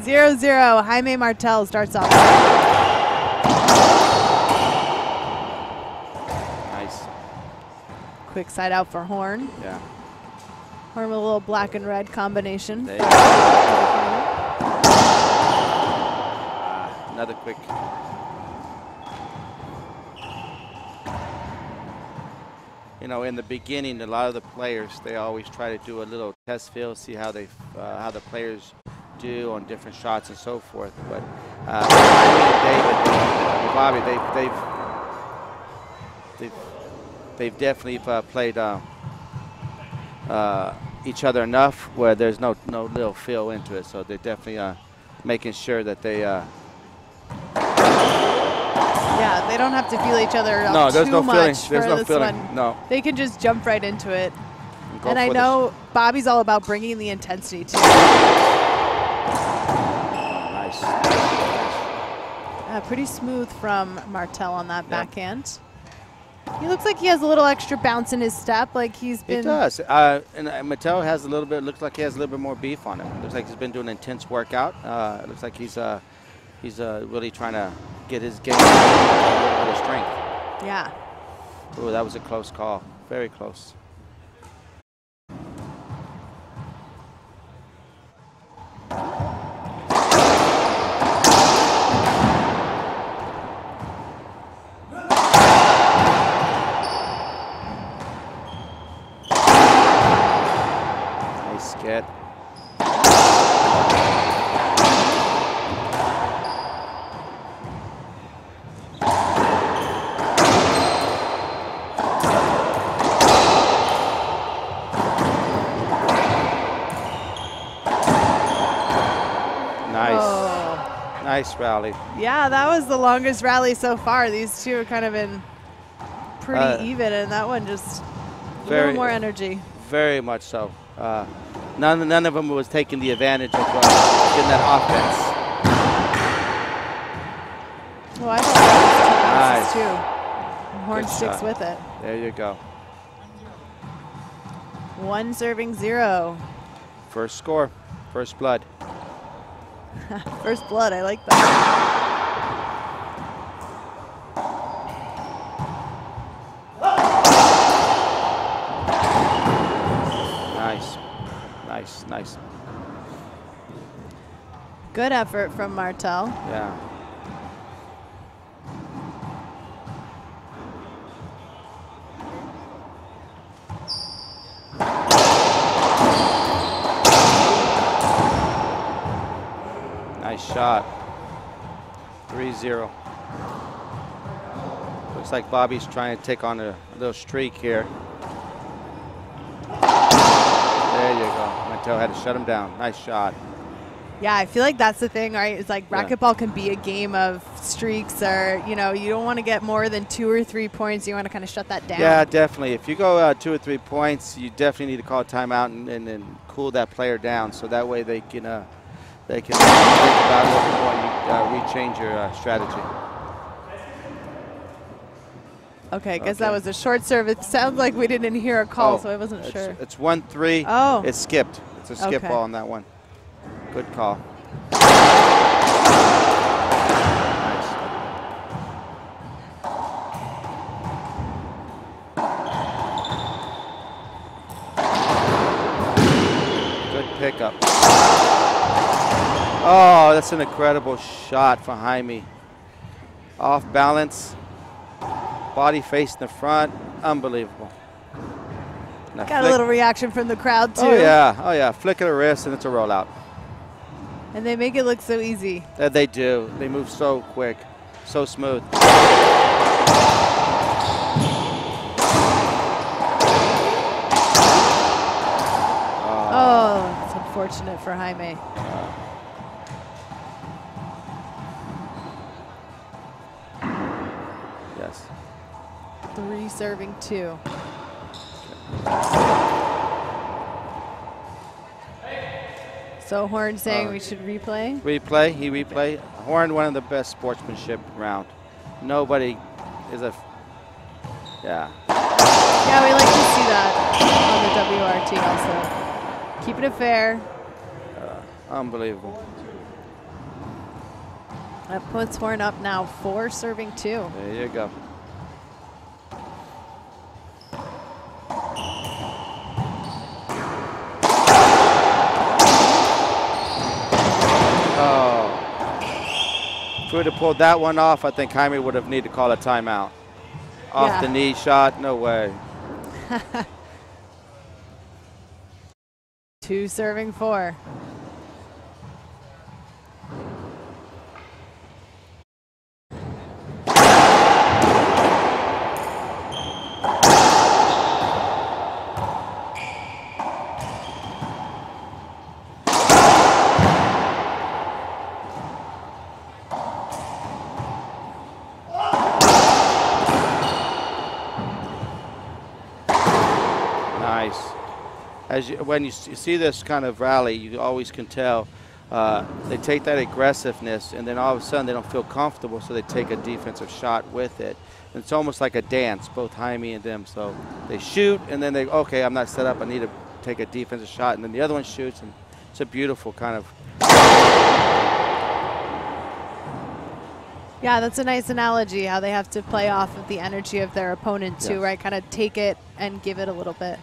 0-0. Jaime Martell starts off. Nice. Quick side out for Horn. Yeah. Horn with a little black and red combination. Another quick. You know, in the beginning, a lot of the players, they always try to do a little test field, see how the players do on different shots and so forth. But David and Bobby, they've definitely played each other enough where there's no little feel into it. So they're definitely making sure that they. Yeah, they don't have to feel each other no, there's too no much feeling. for There's no this feeling. one. No. They can just jump right into it. And I know Bobby's all about bringing the intensity too. Nice. Pretty smooth from Martell on that backhand. He looks like he has a little extra bounce in his step, like he's been. It does. And Martell has a little bit. Looks like he has a little bit more beef on him. Looks like he's been doing an intense workout. It looks like he's really trying to get his game a little bit of strength. Yeah. Ooh, that was a close call. Very close. Nice get. Nice rally. Yeah, that was the longest rally so far. These two have kind of been pretty even, and that one just a little more energy. Very much so. None of them was taking the advantage of getting that offense. Well, I thought that was too. And Horn sticks with it. There you go. 1-0. First score, first blood. First blood, I like that. Nice. Good effort from Martell. Yeah. Nice shot. 3-0. Looks like Bobby's trying to take on a little streak here. There you go. Martell had to shut him down. Nice shot. Yeah, I feel like that's the thing, right? It's like racquetball can be a game of streaks, or you don't want to get more than 2 or 3 points. You want to kind of shut that down. Yeah, definitely. If you go 2 or 3 points, you definitely need to call a timeout and cool that player down, so that way they can think about it a little bit more and rechange your strategy. Okay, I guess that was a short serve. It sounds like we didn't hear a call, so I wasn't sure. It's 1-3. Oh. It's skipped. It's a skip ball on that one. Good call. Nice. Good pickup. Oh, that's an incredible shot for Jaime. Off balance. Body face in the front. Unbelievable. Now got a little reaction from the crowd, too. Oh, yeah. Flick of the wrist, and it's a rollout. And they make it look so easy. They do. They move so quick, so smooth. Oh, it's unfortunate for Jaime. Yes. 3 serving 2. So Horn saying we should replay? Replay. Horn, one of the best sportsmanship around. Nobody is a, Yeah, we like to see that on the WRT also. Keeping it fair. Unbelievable. That puts Horn up now, 4 serving 2. There you go. Oh. If we would have pulled that one off, I think Jaime would have needed to call a timeout. Off the knee shot, no way. 2 serving 4. When you see this kind of rally, you always can tell they take that aggressiveness, and then all of a sudden they don't feel comfortable, so they take a defensive shot with it. And it's almost like a dance, both Jaime and them. So they shoot, and then they, okay, I'm not set up, I need to take a defensive shot, and then the other one shoots, and it's a beautiful kind of. Yeah, that's a nice analogy, how they have to play off of the energy of their opponent too, right? Kind of take it and give it a little bit.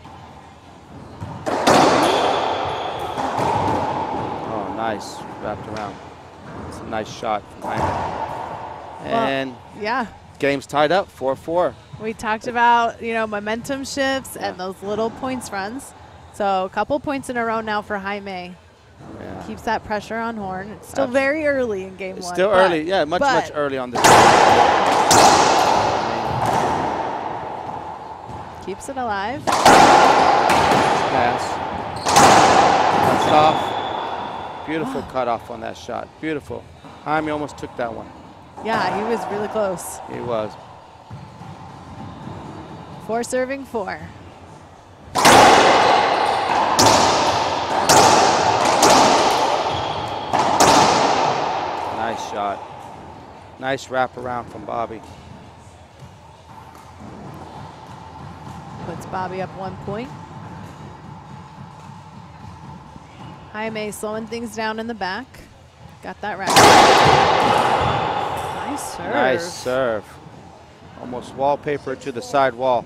Nice, wrapped around. It's a nice shot from Jaime. And yeah, game's tied up, 4-4. We talked about, you know, momentum shifts and those little points runs. So a couple points in a row now for Jaime. Yeah. Keeps that pressure on Horn. It's still very early in game 1. It's still early, yeah, much early on this. Keeps it alive. Pass. Cuts it off. Beautiful cutoff on that shot. Beautiful. Jaime almost took that one. Yeah, he was really close. He was. 4 serving 4. Nice shot. Nice wraparound from Bobby. Puts Bobby up 1 point. Jaime slowing things down in the back. Got that right. Nice serve. Nice serve. Almost wallpaper to the side wall.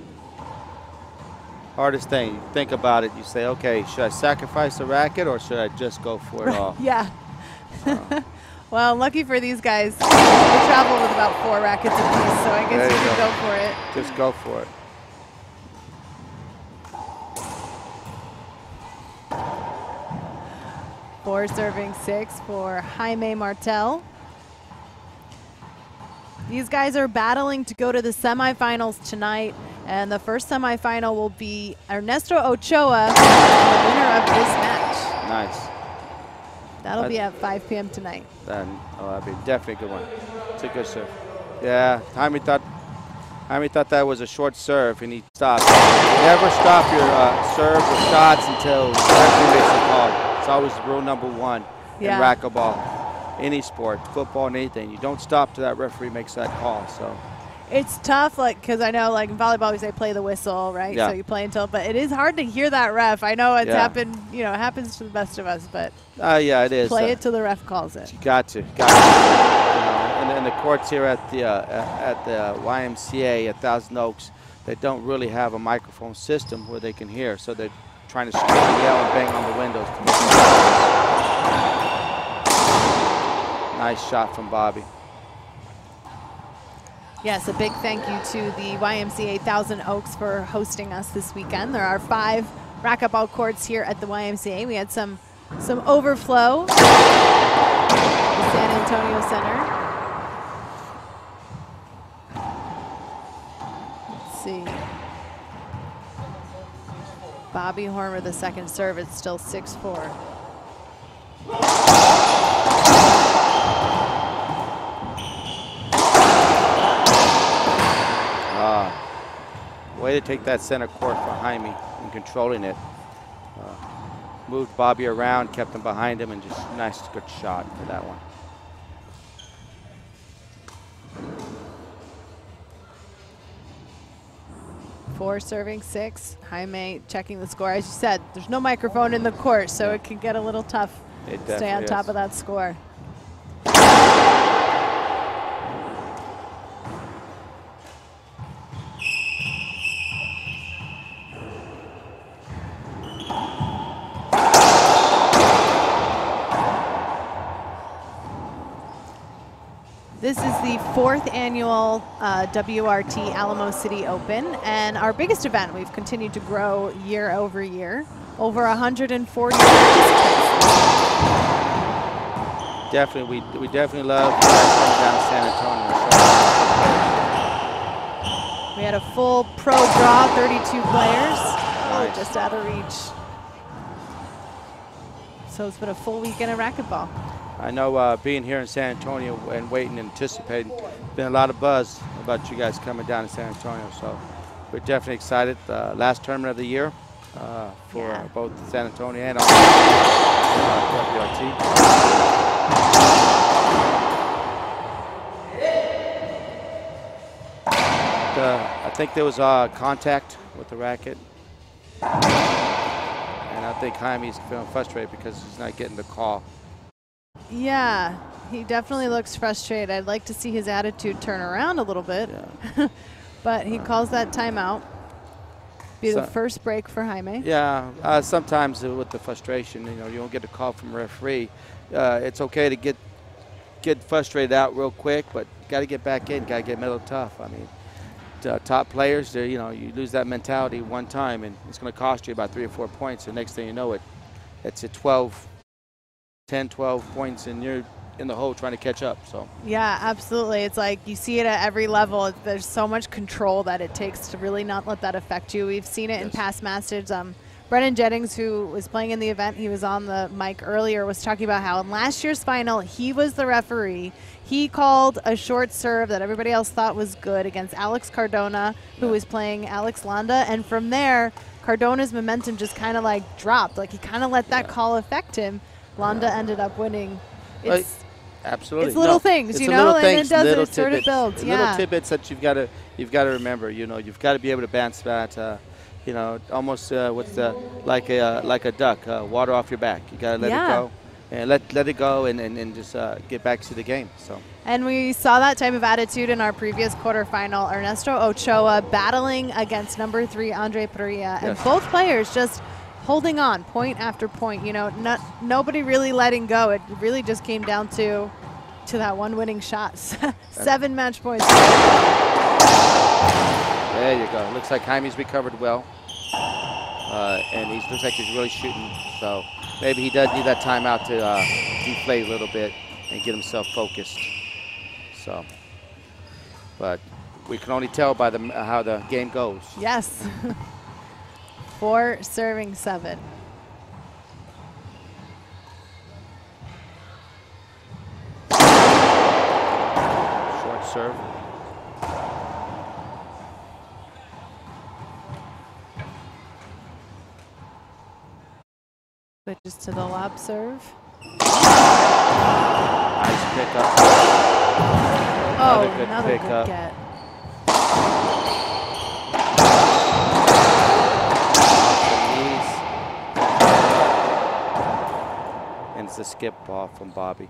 Hardest thing, you think about it, you say, okay, should I sacrifice the racket or should I just go for it all? Yeah. Well, lucky for these guys, they travel with about 4 rackets apiece, so I guess you can go for it. Just go for it. Four serving 6 for Jaime Martell. These guys are battling to go to the semifinals tonight, and the first semifinal will be Ernesto Ochoa, the winner of this match. Nice. That'll be at 5 p.m. tonight. Then, that'd be definitely a good one. It's a good serve. Yeah, Jaime thought that was a short serve, and he stopped. Never stop your serves or shots until the referee makes a call. It's always rule number 1 in racquetball, any sport, football and anything. You don't stop till that referee makes that call. So it's tough, like, because I know, like in volleyball, we say play the whistle, right? Yeah. So you play until, but it is hard to hear that ref. I know it's happened, you know, it happens to the best of us, but yeah, it is. Play it till the ref calls it. You got to. You know, and the courts here at the YMCA at Thousand Oaks, they don't really have a microphone system where they can hear, so they're trying to scream and yell and bang on the windows. Nice shot from Bobby. Yes, a big thank you to the YMCA Thousand Oaks for hosting us this weekend. There are 5 racquetball courts here at the YMCA. We had some overflow at the San Antonio Center. Let's see. Bobby Horn with the second serve. It's still 6-4. Way to take that center court for Jaime and controlling it. Moved Bobby around, kept him behind him, and just nice, good shot for that one. Four serving 6. Jaime checking the score. As you said, there's no microphone in the court, so it can get a little tough to stay on top of that score. This is the 4th annual WRT Alamo City Open, and our biggest event. We've continued to grow year over year. Over 140 participants. Definitely, we definitely love coming down to San Antonio. We had a full pro draw, 32 players. Nice. Oh, just out of reach. So it's been a full weekend of racquetball. I know being here in San Antonio and waiting and anticipating, been a lot of buzz about you guys coming down to San Antonio. So we're definitely excited. Last tournament of the year for both San Antonio and WRT. I think there was contact with the racket. And I think Jaime's feeling frustrated because he's not getting the call. Yeah, he definitely looks frustrated. I'd like to see his attitude turn around a little bit. Yeah. But he calls that timeout. Be the first break for Jaime. Yeah, sometimes with the frustration, you don't get a call from a referee. It's okay to get frustrated out real quick, but you got to get back in, got to get mental tough. I mean, top players, you lose that mentality one time, and it's going to cost you about 3 or 4 points. The next thing you know, it's a 10, 12 points, and you're in the hole trying to catch up. So yeah, absolutely. It's like you see it at every level. There's so much control that it takes to really not let that affect you. We've seen it in past masters. Brennan Jennings, who was playing in the event, he was on the mic earlier, was talking about how in last year's final, he was the referee. He called a short serve that everybody else thought was good against Alex Cardona, who was playing Alex Landa. And from there, Cardona's momentum just kind of like dropped. Like he kind of let that call affect him. Landa ended up winning. Absolutely, it's little things, it's little and it does. Little it sort of builds. Little tidbits that you've got to remember. You've got to be able to bounce that. Almost like a duck, water off your back. You got to let it go, and let it go, and just get back to the game. So. And we saw that type of attitude in our previous quarterfinal. Ernesto Ochoa battling against number 3 Andre Perea, and both players just holding on point after point. Nobody really letting go. It really just came down to that one winning shot. 7 match points. There you go. Looks like Jaime's recovered well, and he looks like he's really shooting. So maybe he does need that timeout to deflate a little bit and get himself focused. So, but we can only tell by how the game goes. Yes. 4 serving 7. Short serve. Switches to the lob serve. Nice pickup. Oh, another good get. And it's a skip ball from Bobby.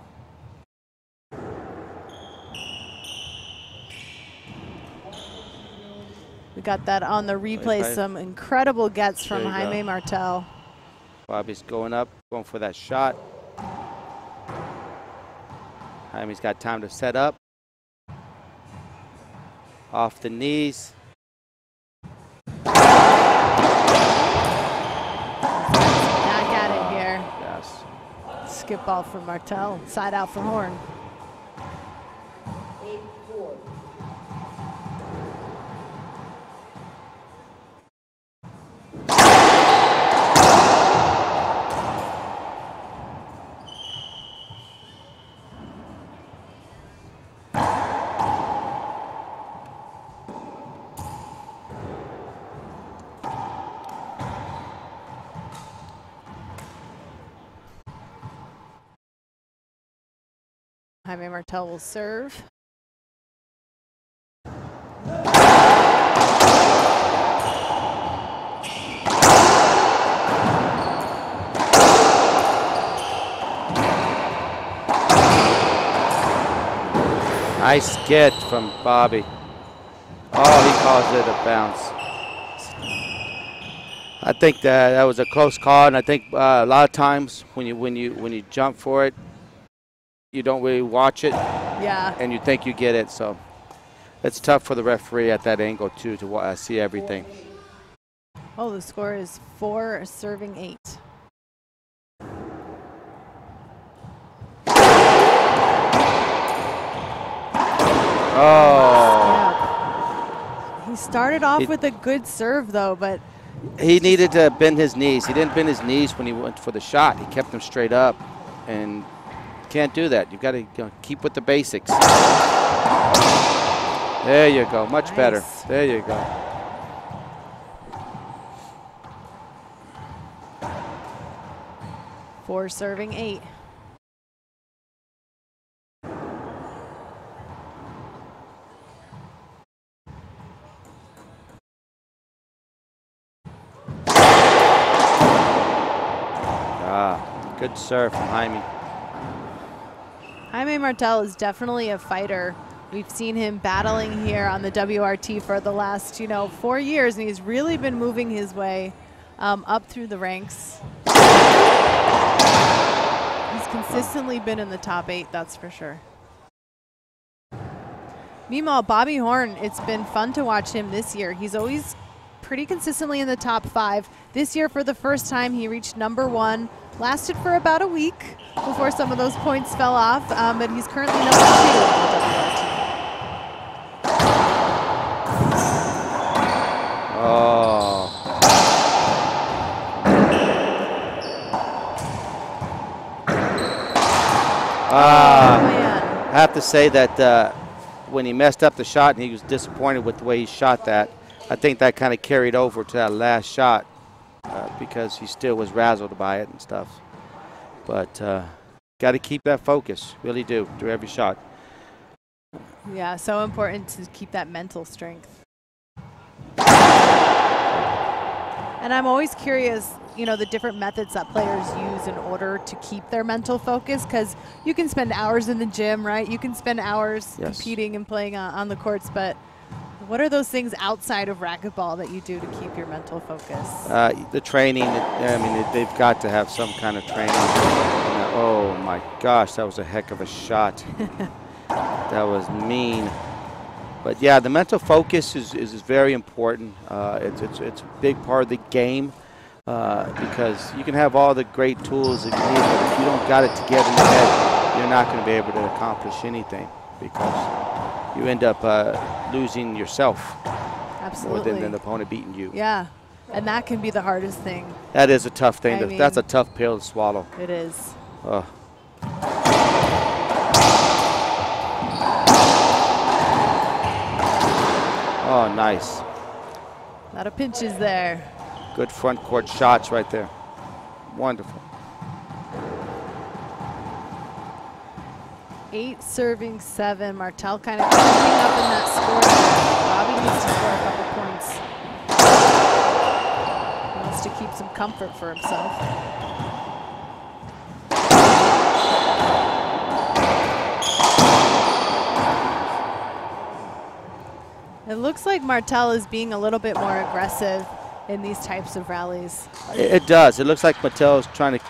We got that on the replay. Some incredible gets from Jaime Martell. Bobby's going up, going for that shot. Jaime's got time to set up. Off the knees. Back at it here. Yes. Skip ball for Martell. Side out for Horn. Jaime Martell will serve. Nice get from Bobby. Oh, he calls it a bounce. I think that was a close call, and I think a lot of times when you jump for it, you don't really watch it. Yeah. and you think you get it. So it's tough for the referee at that angle, too, to see everything. Oh, the score is 4 serving 8. Oh. Yeah. He started off with a good serve, though, but he needed to bend his knees. He didn't bend his knees when he went for the shot. He kept them straight up, and can't do that. You've got to keep with the basics. There you go. Much better. There you go. Four serving 8. Good serve from Jaime. Jaime Martell is definitely a fighter. We've seen him battling here on the WRT for the last, 4 years, and he's really been moving his way up through the ranks. He's consistently been in the top 8, that's for sure. Meanwhile, Bobby Horn, it's been fun to watch him this year. He's always pretty consistently in the top 5. This year, for the first time, he reached number 1. Lasted for about a week before some of those points fell off, but he's currently number 2 in the WRT. Oh. Man. I have to say that when he messed up the shot and he was disappointed with the way he shot that, I think that kind of carried over to that last shot. Because he still was razzled by it and stuff. But got to keep that focus, really do, through every shot. Yeah, so important to keep that mental strength. And I'm always curious, the different methods that players use in order to keep their mental focus, because you can spend hours in the gym, right? You can spend hours competing and playing on the courts, but what are those things outside of racquetball that you do to keep your mental focus? The training, they've got to have some kind of training. Oh my gosh, that was a heck of a shot. That was mean. But yeah, the mental focus is very important. It's a big part of the game because you can have all the great tools that you need, but if you don't got it together in your head, you're not going to be able to accomplish anything because you end up losing yourself. Absolutely. More than the opponent beating you. Yeah, and that can be the hardest thing. That is a tough thing. That's a tough pill to swallow. It is. Oh, nice. A lot of pinches there. Good front court shots right there. Wonderful. 8 serving 7. Martell kind of keeping up in that score. Bobby needs to score a couple points. He wants to keep some comfort for himself. It looks like Martell is being a little bit more aggressive in these types of rallies. It does. It looks like Martell is trying to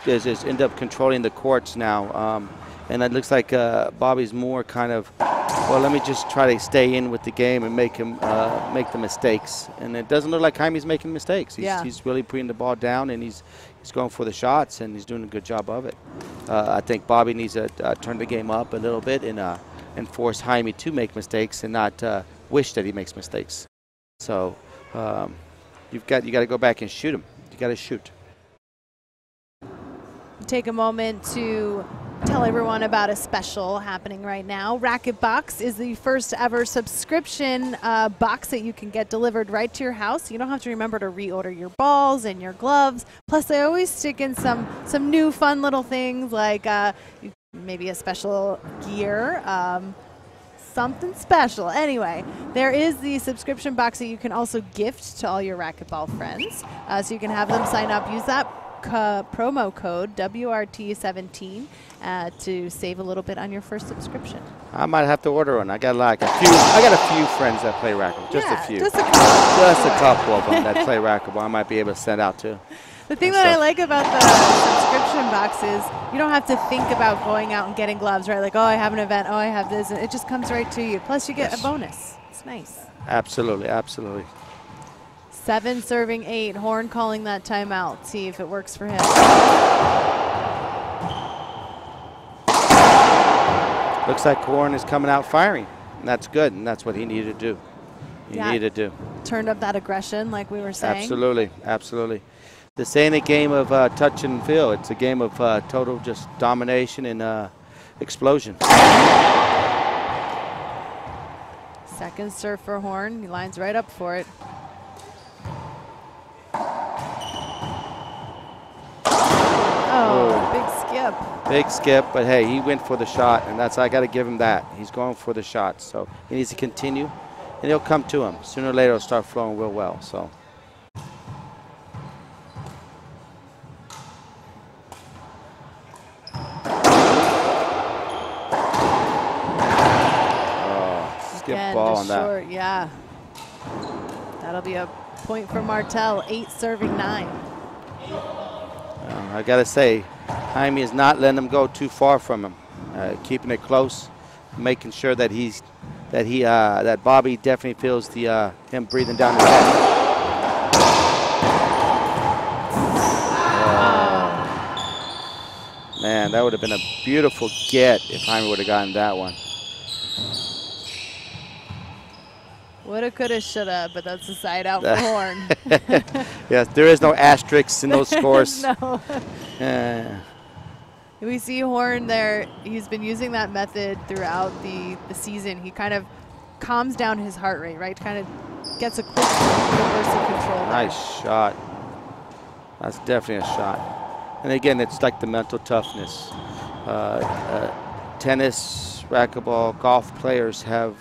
end up controlling the courts now. And it looks like Bobby's more kind of, well, let me just try to stay in with the game and make him make the mistakes. And it doesn't look like Jaime's making mistakes. He's really putting the ball down, and he's going for the shots, and he's doing a good job of it. I think Bobby needs to turn the game up a little bit and force Jaime to make mistakes and not wish that he makes mistakes. So you got to go back and shoot him. You got to shoot. Take a moment to tell everyone about a special happening right now. Racket Box is the first ever subscription box that you can get delivered right to your house. You don't have to remember to reorder your balls and your gloves. Plus, they always stick in some new fun little things like maybe a special gear, something special. Anyway, there is the subscription box that you can also gift to all your racquetball friends. So you can have them sign up, use that promo code WRT17 to save a little bit on your first subscription. I might have to order one. I got a few friends that play racquetball. Just a few. Just a couple of them that play racquetball. I might be able to send out to. The thing that I like about the subscription box is you don't have to think about going out and getting gloves, right? Like, oh, I have an event, oh, I have this. And it just comes right to you. Plus, you get a bonus. It's nice. Absolutely, absolutely. 7 serving 8. Horn calling that timeout. See if it works for him. Looks like Horn is coming out firing. And that's good, and that's what he needed to do. He needed to do. Turned up that aggression like we were saying. Absolutely, absolutely. This ain't a game of touch and feel. It's a game of total just domination and explosion. Second serve for Horn. He lines right up for it. Oh, big skip. Big skip, but hey, he went for the shot, and I got to give him that. He's going for the shot, so he needs to continue, and he'll come to him. Sooner or later, it'll start flowing real well. So. Skip ball on that. Short, yeah. That'll be a point for Martell. 8 serving 9. I gotta say, Jaime is not letting him go too far from him, keeping it close, making sure that that Bobby definitely feels him breathing down his head. Man, that would have been a beautiful get if Jaime would have gotten that one. Woulda, coulda, shoulda, but that's a side out for Horn. Yes, there is no asterisks in those scores. No. We see Horn there. He's been using that method throughout the season. He kind of calms down his heart rate, right? Kind of gets a quick universal control there. Nice shot. That's definitely a shot. And again, it's like the mental toughness. Tennis, racquetball, golf players have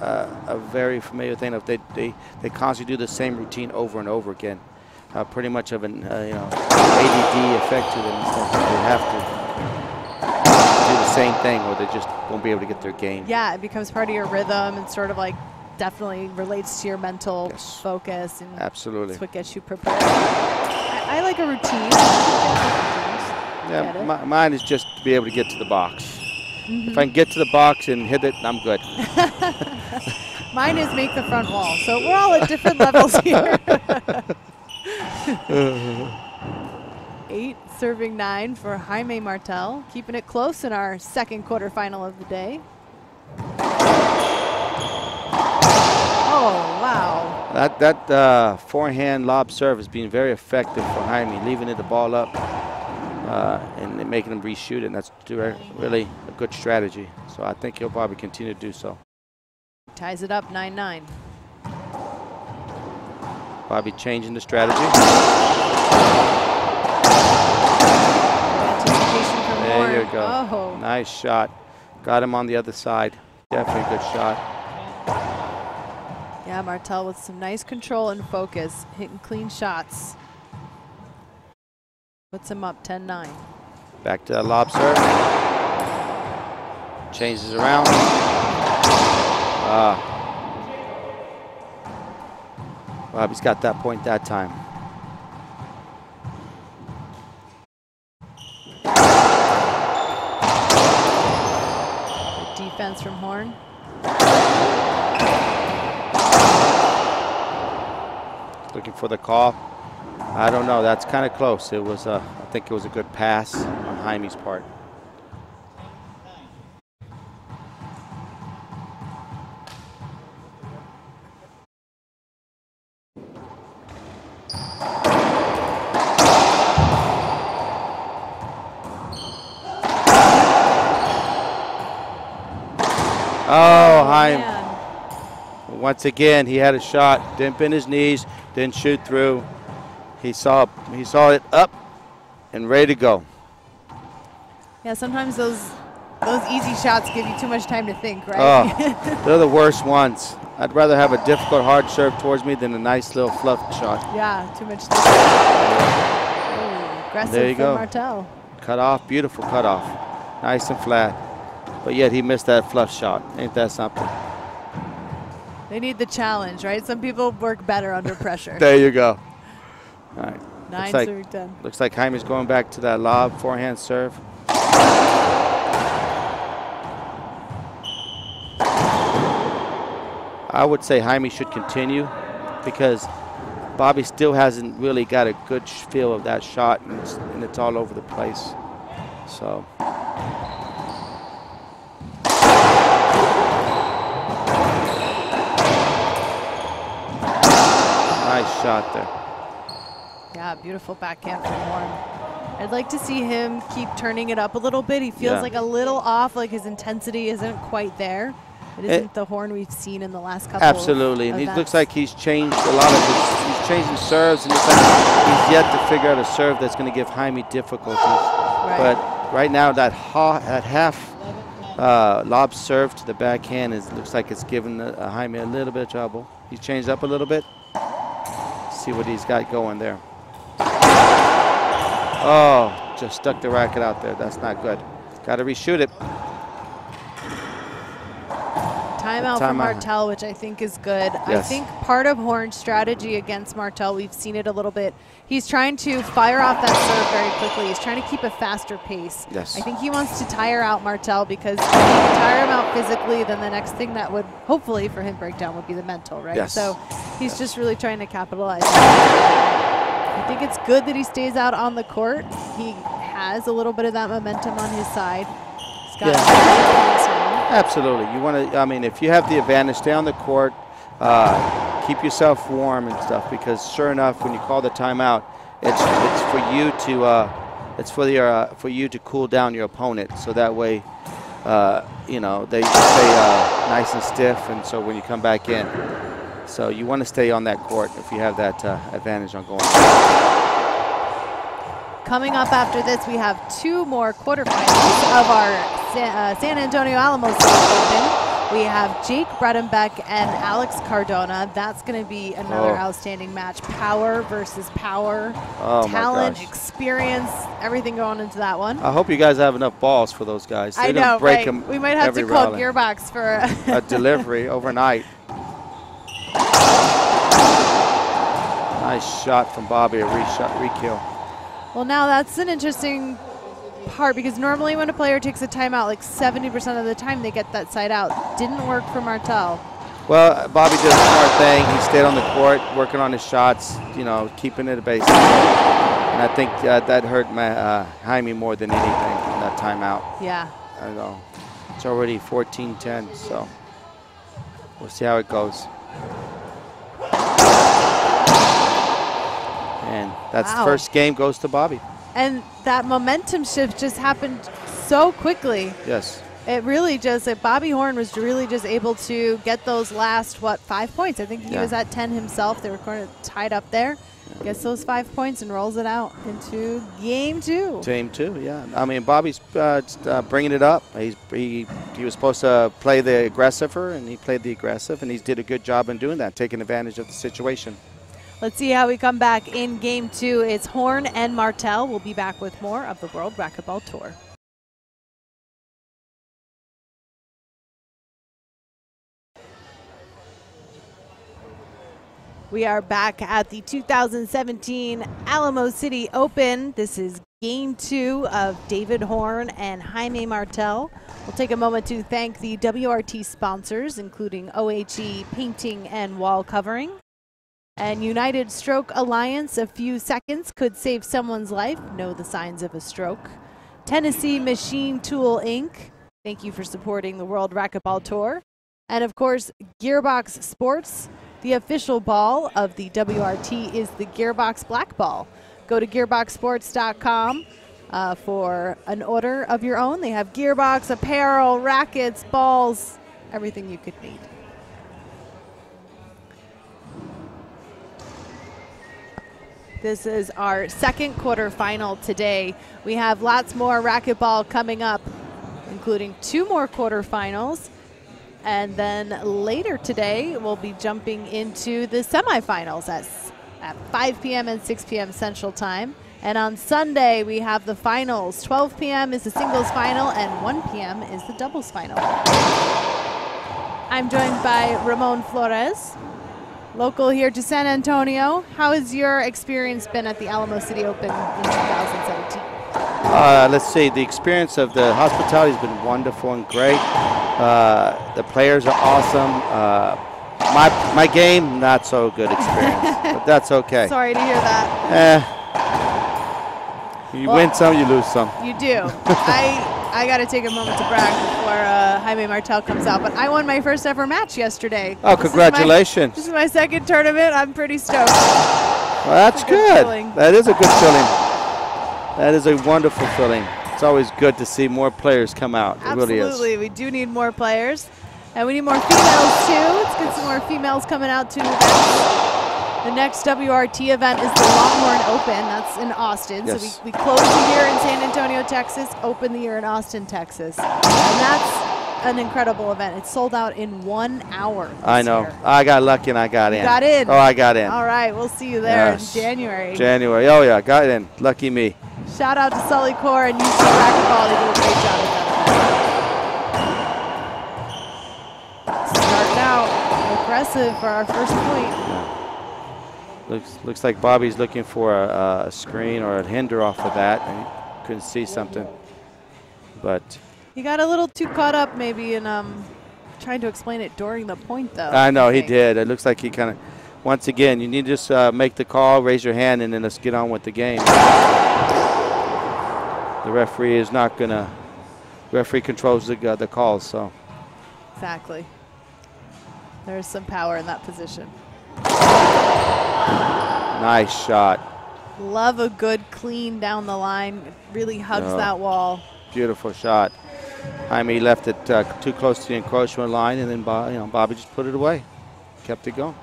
a very familiar thing of they constantly do the same routine over and over again. Pretty much of an ADD effect to them. They have to do the same thing or they just won't be able to get their game. Yeah, it becomes part of your rhythm and sort of like definitely relates to your mental focus. And absolutely. That's what gets you prepared. I like a routine. Yeah, mine is just to be able to get to the box. If I can get to the box and hit it, I'm good. Mine is make the front wall. So we're all at different levels here. 8 serving 9 for Jaime Martell, keeping it close in our second quarterfinal of the day. Oh, wow. That forehand lob serve is being very effective for Jaime, leaving the ball up and making him reshoot it. And that's really a good strategy. So I think he'll probably continue to do so. Ties it up 9-9. Bobby changing the strategy. Anticipation from there Horn. you go. Oh. Nice shot. Got him on the other side. Definitely a good shot. Yeah, Martell with some nice control and focus, hitting clean shots. Puts him up 10-9. Back to that lob serve. Changes around. Bobby's got that point that time. Good defense from Horn. Looking for the call. I don't know. That's kind of close. It was. I think it was a good pass on Jaime's part. Oh, Jaime. Once again, he had a shot. Didn't bend his knees. Didn't shoot through. He saw it up and ready to go. Yeah, sometimes those easy shots give you too much time to think, right? Oh, they're the worst ones. I'd rather have a difficult, hard serve towards me than a nice little fluff shot. Yeah, too much. Aggressive there you for go. Martell. Cut off, beautiful cut off. Nice and flat. But yet he missed that fluff shot. Ain't that something? They need the challenge, right? Some people work better under pressure. There you go. All right. 9 serving 10. Looks like Jaime's going back to that lob forehand serve. I would say Jaime should continue because Bobby still hasn't really got a good feel of that shot, and it's all over the place. So. Nice shot there. Yeah, beautiful backhand from Horn. I'd like to see him keep turning it up a little bit. He feels like a little off, like his intensity isn't quite there. It isn't the Horn we've seen in the last couple. Absolutely, and he looks like he's changed a lot of his. He's changing serves, and it's like he's yet to figure out a serve that's going to give Jaime difficulties. Right. But right now, that half lob serve to the backhand looks like it's giving Jaime a little bit of trouble. He's changed up a little bit. See what he's got going there. Oh, just stuck the racket out there. That's not good. Got to reshoot it. Timeout for Martell, which I think is good. Yes. I think part of Horn's strategy against Martell, we've seen it a little bit. He's trying to fire off that serve very quickly. He's trying to keep a faster pace. Yes. I think he wants to tire out Martell because if he can tire him out physically, then the next thing that would hopefully for him break down would be the mental, right? Yes. So he's just really trying to capitalize. I think it's good that he stays out on the court. He has a little bit of that momentum on his side. He's got Absolutely. You want to, I mean, if you have the advantage, stay on the court, keep yourself warm and stuff, because sure enough, when you call the timeout, it's for you to cool down your opponent, so that way, you know, they stay nice and stiff, and so when you come back in, so you want to stay on that court if you have that advantage on going. Coming up after this, we have 2 more quarterfinals of our San Antonio Alamo Open. We have Jake Bredenbeck and Alex Cardona. That's going to be another outstanding match. Power versus power, talent, experience, everything going into that one. I hope you guys have enough balls for those guys. I know, break them. We might have to call Gearbox for a delivery overnight. Nice shot from Bobby, a re-kill. Well, now that's an interesting part because normally when a player takes a timeout, like 70% of the time they get that side out. Didn't work for Martell. Well, Bobby did a smart thing. He stayed on the court, working on his shots, you know, keeping it a base. And I think that hurt Jaime more than anything in that timeout. Yeah. I know. It's already 14-10, so we'll see how it goes. And that's the first game goes to Bobby. And that momentum shift just happened so quickly. Yes. It really just, Bobby Horn was really just able to get those last, 5 points? I think he was at 10 himself. They were kind of tied up there. Gets those 5 points and rolls it out into game 2. Game 2, yeah. I mean, Bobby's bringing it up. He was supposed to play the aggressiver, and he played the aggressive, and he did a good job in doing that, taking advantage of the situation. Let's see how we come back in game 2. It's Horn and Martell. We'll be back with more of the World Racquetball Tour. We are back at the 2017 Alamo City Open. This is game 2 of David Horn and Jaime Martell. We'll take a moment to thank the WRT sponsors, including OHE Painting and Wall Covering. And United Stroke Alliance, a few seconds could save someone's life. Know the signs of a stroke. Tennessee Machine Tool, Inc. Thank you for supporting the World Racquetball Tour. And of course, Gearbox Sports. The official ball of the WRT is the Gearbox Black Ball. Go to gearboxsports.com for an order of your own. They have Gearbox, apparel, rackets, balls, everything you could need. This is our second quarterfinal today. We have lots more racquetball coming up, including 2 more quarterfinals. And then later today, we'll be jumping into the semifinals at 5 p.m. and 6 p.m. Central Time. And on Sunday, we have the finals. 12 p.m. is the singles final, and 1 p.m. is the doubles final. I'm joined by Ramon Flores. Local here to San Antonio. How has your experience been at the Alamo City Open in 2017? Let's see. The experience of the hospitality has been wonderful and great. The players are awesome. My game, not so good experience, but that's okay. Sorry to hear that. You win some, you lose some. You do. I got to take a moment to brag before Jaime Martell comes out, but I won my first ever match yesterday. Oh, congratulations. This is my second tournament. I'm pretty stoked. Well, that's good. That is a good feeling. That is a wonderful feeling. It's always good to see more players come out. Absolutely. It really is. We do need more players. And we need more females, too. Let's get some more females coming out to events. The next WRT event is the Longhorn Open. That's in Austin. Yes. So we close the year in San Antonio, Texas, open the year in Austin, Texas. And that's an incredible event. It's sold out in 1 hour. I know. Year. I got lucky and I got in. Got in. Oh, I got in. All right. We'll see you there in January. January. Oh, yeah. Got in. Lucky me. Shout out to Sully Core and UC Racquetball. They do a great job with that event. Starting out aggressive for our first point. Looks like Bobby's looking for a screen or a hinder off of that. And he couldn't see something. But he got a little too caught up maybe in trying to explain it during the point, though. I know he did. It looks like he kind of, once again, you need to just make the call, raise your hand, and then let's get on with the game. The referee is not going to, referee controls the calls, so. Exactly. There's some power in that position. Nice shot. Love a good clean down the line. It really hugs that wall. Beautiful shot. Jaime left it too close to the encroachment line, and then Bobby just put it away. Kept it going.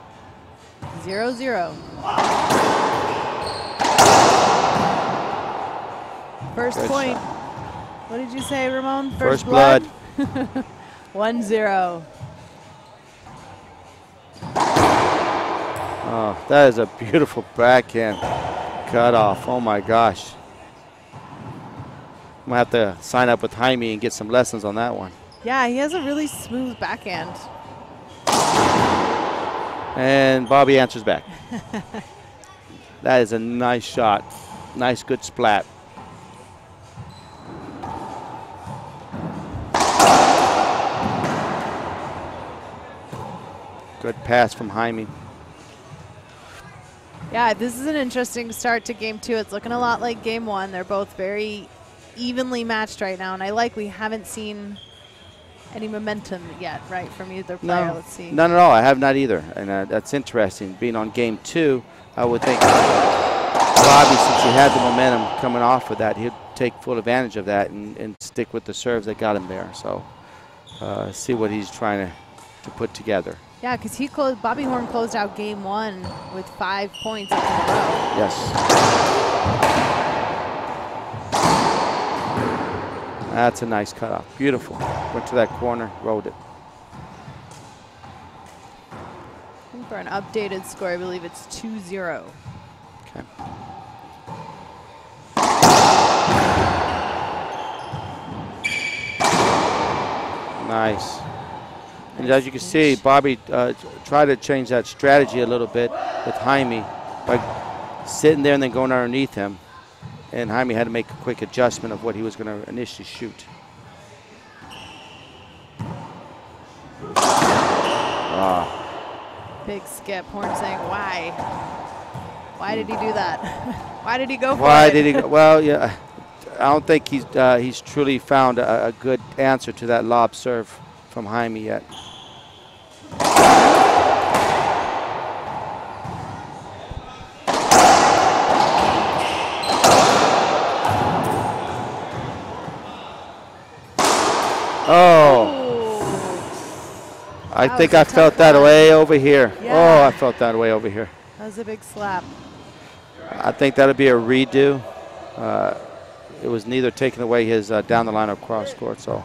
0-0. First Good point. shot. What did you say, Ramon? First blood. 1-0. Oh, that is a beautiful backhand cut off. Oh my gosh. I'm gonna have to sign up with Jaime and get some lessons on that one. Yeah, he has a really smooth backhand. And Bobby answers back. That is a nice shot. Nice, good splat. Good pass from Jaime. Yeah, this is an interesting start to game 2. It's looking a lot like game 1. They're both very evenly matched right now, and I like we haven't seen any momentum yet, right, from either player. No, let's see. None at all. I have not either, and that's interesting. Being on game 2, I would think Bobby, since he had the momentum coming off of that, he'd take full advantage of that and stick with the serves that got him there. So see what he's trying to put together. Yeah, because Bobby Horn closed out game 1 with 5 points in a row. Yes. That's a nice cutoff. Beautiful. Went to that corner, rolled it. I think for an updated score, I believe it's 2-0. Okay. Nice. And as you can see, Bobby tried to change that strategy a little bit with Jaime by sitting there and then going underneath him. And Jaime had to make a quick adjustment of what he was going to initially shoot. Big skip. Horn saying, why? Why did he do that? Why did he go for it? Why did he go? Well, yeah, I don't think he's truly found a good answer to that lob serve from Jaime yet. Oh. I think I felt that way over here. Yeah. Oh, I felt that way over here. That was a big slap. I think that'll be a redo. It was neither taking away his down the line or cross court. So,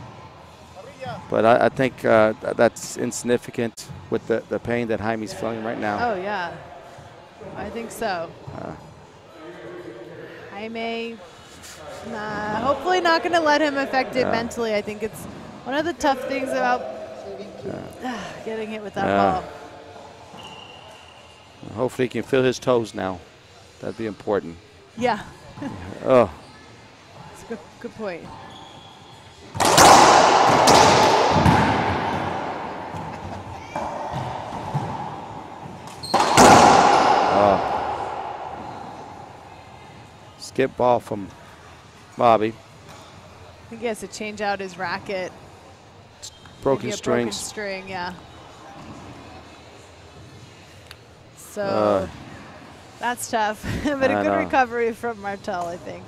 but I think that's insignificant with the pain that Jaime's feeling right now. Oh yeah, I think so. Jaime, hopefully not going to let him affect it mentally. I think it's one of the tough things about getting hit with that ball. Hopefully he can feel his toes now. That'd be important. Yeah. Oh. That's a good point. Skip ball from Bobby. I think he has to change out his racket. Broken strings. Broken string, yeah. So that's tough, but a good recovery from Martell, I think.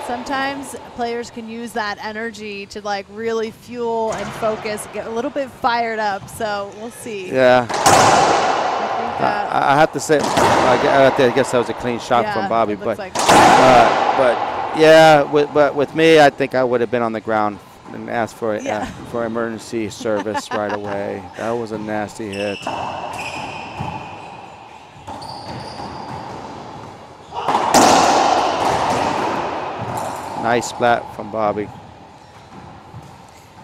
Sometimes players can use that energy to like really fuel and focus, get a little bit fired up. So we'll see. Yeah. I have to say, I guess that was a clean shot from Bobby, but yeah, with me, I think I would have been on the ground and asked for emergency service right away. That was a nasty hit. Nice splat from Bobby.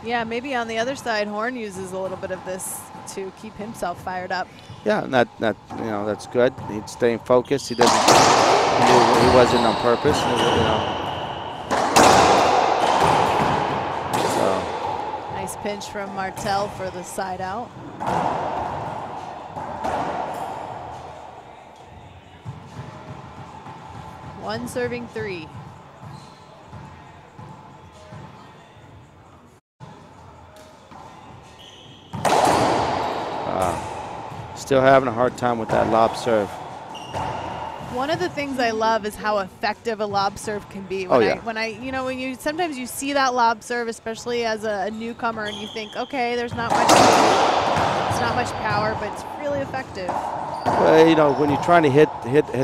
Yeah, maybe on the other side, Horn uses a little bit of this to keep himself fired up. Yeah, and that's good. He's staying focused. He doesn't. He wasn't on purpose. So nice pinch from Martell for the side out. One serving three. Still having a hard time with that lob serve. One of the things I love is how effective a lob serve can be. When you sometimes you see that lob serve, especially as a newcomer, and you think, okay, it's not much power, but it's really effective. Well, when you're trying to hit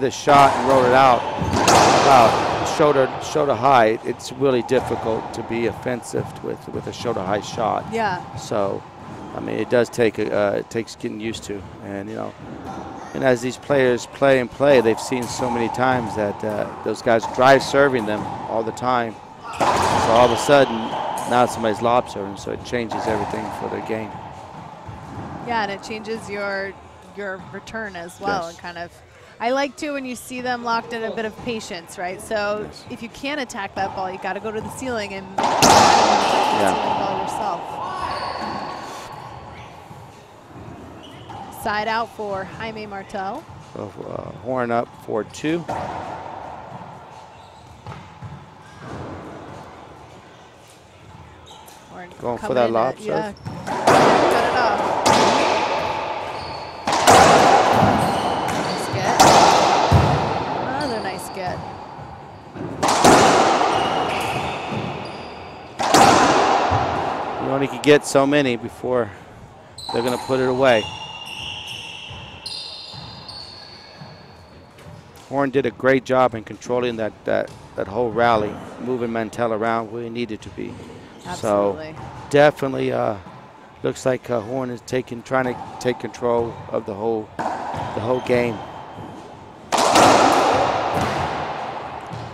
a shot and roll it out shoulder high, it's really difficult to be offensive with a shoulder high shot. Yeah. So, I mean, it does take it takes getting used to, and and as these players play, they've seen so many times that those guys drive serving them all the time. So all of a sudden, now somebody's lob serving, so it changes everything for their game. Yeah, and it changes your return as well, and kind of. I like too when you see them locked in a bit of patience, right? So if you can't attack that ball, you got to go to the ceiling and the ceiling ball yourself. Side out for Jaime Martell. So, Horn up 4-2. Going for that lob serve. Yeah. Cut it off. Nice get. Another nice get. You only can get so many before they're going to put it away. Horn did a great job in controlling that whole rally, moving Martell around where he needed to be. Absolutely. So definitely looks like Horn is trying to take control of the whole game.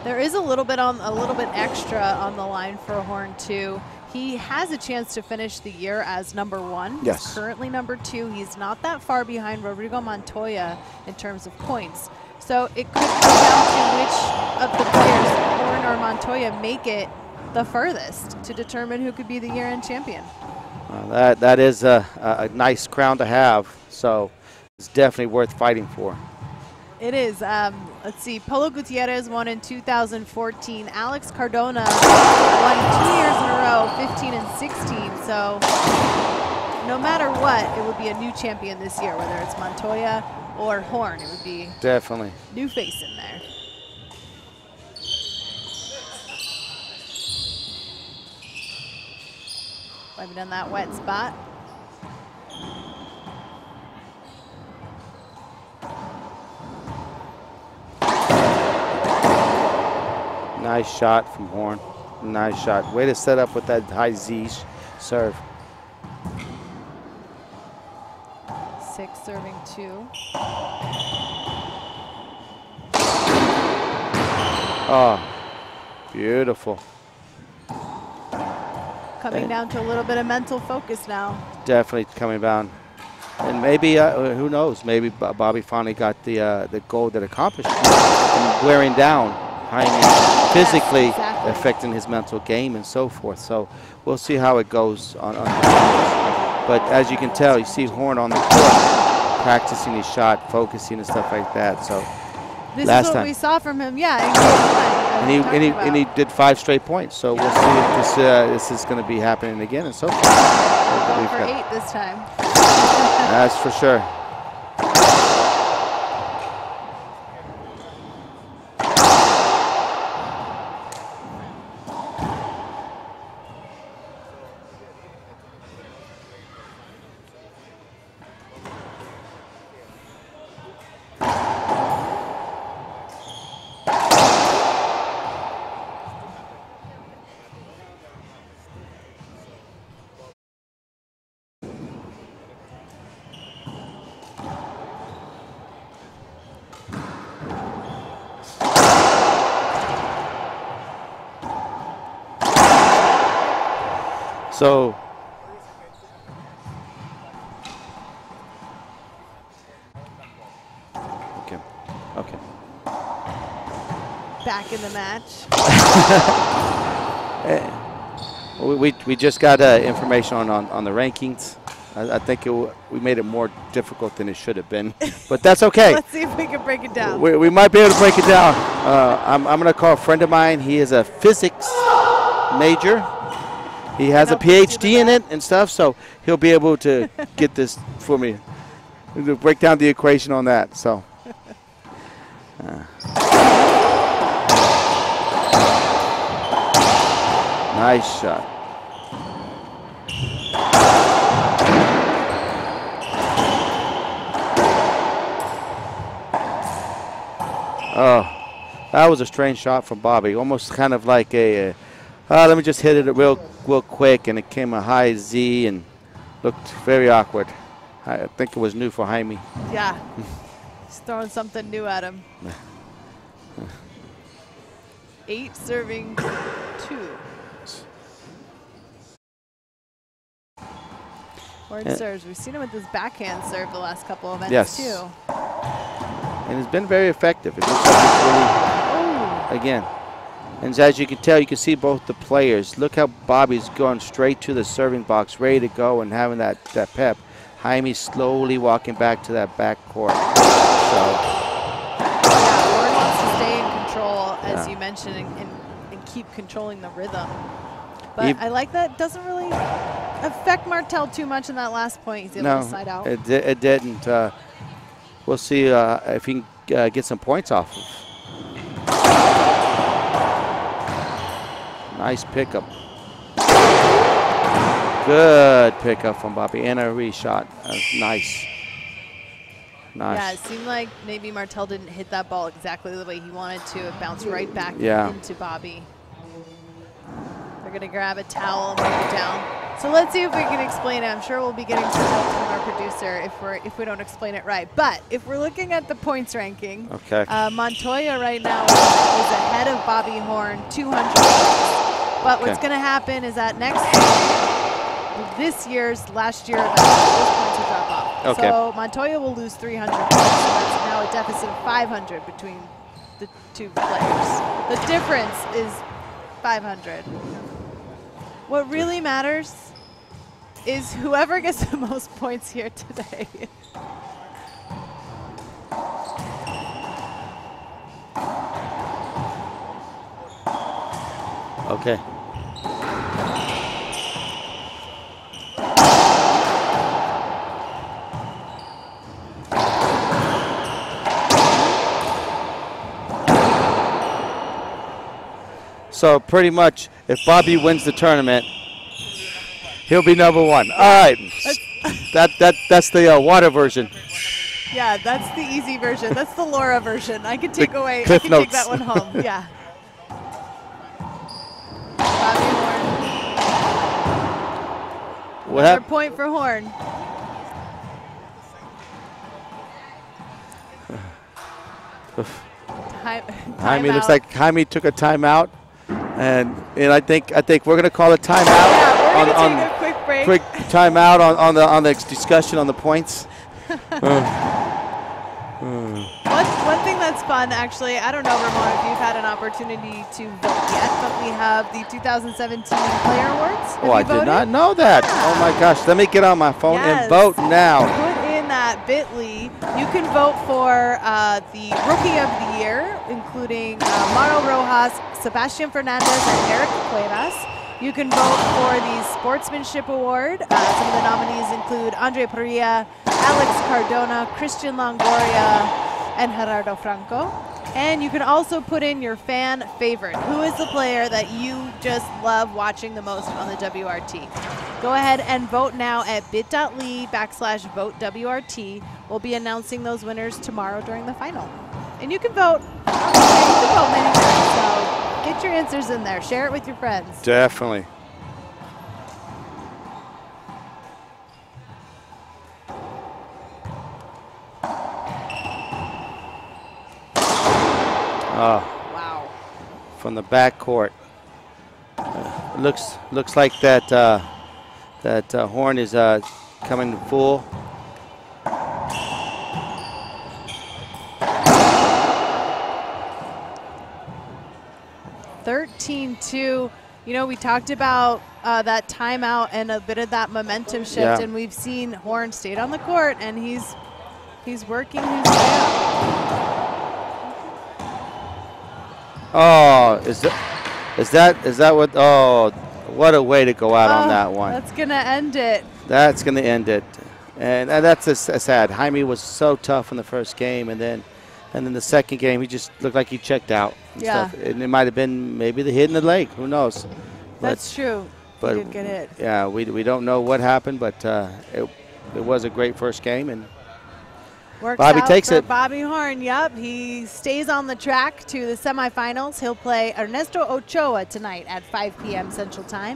There is a little bit extra on the line for Horn too. He has a chance to finish the year as #1. Yes. He's currently #2. He's not that far behind Rodrigo Montoya in terms of points. So it could come down to which of the players, Horn or Montoya, make it the furthest to determine who could be the year-end champion. That is a nice crown to have. So it's definitely worth fighting for. It is. Let's see. Polo Gutierrez won in 2014. Alex Cardona won 2 years in a row, 15 and 16. So no matter what, it would be a new champion this year, whether it's Montoya or Horn. It would be definitely new face in there. Wiping on that wet spot. Nice shot from Horn. Nice shot. Way to set up with that high Z serve. 6 serving 2. Oh, beautiful. Coming down to a little bit of mental focus now. definitely coming down. And maybe, who knows, maybe Bobby finally got the goal that accomplished and wearing down Jaime, physically affecting his mental game and so forth. So we'll see how it goes on but as you can tell, you see Horn on the court practicing his shot, focusing and stuff like that. So this is what we saw from him, and he did 5 straight points. So we'll see if this is going to be happening again and so forth. Going for 8 this time. That's for sure. So okay. Back in the match. we just got information on the rankings. I think we made it more difficult than it should have been, but that's okay. Let's see if we can break it down. We might be able to break it down. I'm going to call a friend of mine. He is a physics major. He has a PhD in it and stuff, so he'll be able to get this for me, to break down the equation on that. So, nice shot. Oh, that was a strange shot from Bobby. Almost kind of like a let me just hit it real quick, and it came a high Z and looked very awkward. I think it was new for Jaime. Yeah, he's throwing something new at him. 8 serving 2. Horn serves. We've seen him with his backhand serve the last couple of events too. And it's been very effective. It looks like it's really, again. And as you can tell, you can see both the players. Look how Bobby's going straight to the serving box, ready to go and having that pep. Jaime's slowly walking back to that back court. So, Horn wants to stay in control, as you mentioned, and keep controlling the rhythm. But I like that. Doesn't really affect Martell too much in that last point. He's able to slide out. It didn't. We'll see if he can get some points off of. Nice pickup. Good pickup from Bobby. And a reshot. Nice. Yeah, it seemed like maybe Martell didn't hit that ball exactly the way he wanted to. It bounced right back into Bobby. They're going to grab a towel and wipe it down. So let's see if we can explain it. I'm sure we'll be getting some help from our producer if we don't explain it right. But if we're looking at the points ranking, Montoya right now is ahead of Bobby Horn, 200 points. But what's going to happen is that last year, those points will drop off. So Montoya will lose 300 points. So that's now a deficit of 500 between the two players. The difference is 500. What really matters is whoever gets the most points here today. Okay. So pretty much, if Bobby wins the tournament, he'll be number 1. All right, that's the water version. Yeah, that's the easy version. That's the Laura version. I can take away. Cliff I can notes. take that one home. Yeah. Bobby Horn. Another point for Horn. Jaime looks like Jaime took a timeout, and I think we're gonna call a timeout. Yeah, we're gonna take a quick break. Quick timeout on the discussion on the points. One thing that's fun, actually, I don't know, Ramon, if you've had an opportunity to vote yet, but we have the 2017 Player Awards. Oh, I did not know that. Yeah. Oh my gosh, let me get on my phone and vote now. Put in that bit.ly. You can vote for the Rookie of the Year, including Mauro Rojas, Sebastian Fernandez, and Eric Cuevas. You can vote for the Sportsmanship Award. Some of the nominees include Andre Parilla, Alex Cardona, Christian Longoria, and Gerardo Franco. And you can also put in your fan favorite. Who is the player that you just love watching the most on the WRT? Go ahead and vote now at bit.ly/vote-WRT. We'll be announcing those winners tomorrow during the final. And you can vote. You can vote many times, so get your answers in there. Share it with your friends. Definitely. Oh, wow! From the back court, looks like that horn is coming full. (13-2). You know, we talked about that timeout and a bit of that momentum shift, and we've seen Horn stayed on the court, and he's working his way up. Oh, is that what? Oh, what a way to go out on that one. That's gonna end it. That's gonna end it, and that's sad. Jaime was so tough in the first game, and then the second game he just looked like he checked out. And stuff. And it might have been maybe the hit in the leg. Who knows? That's true. But he did get hit. Yeah, we don't know what happened, but it was a great first game, and works Bobby out takes for it. Bobby Horn, yep. He stays on the track to the semifinals. He'll play Ernesto Ochoa tonight at 5 p.m. Central Time.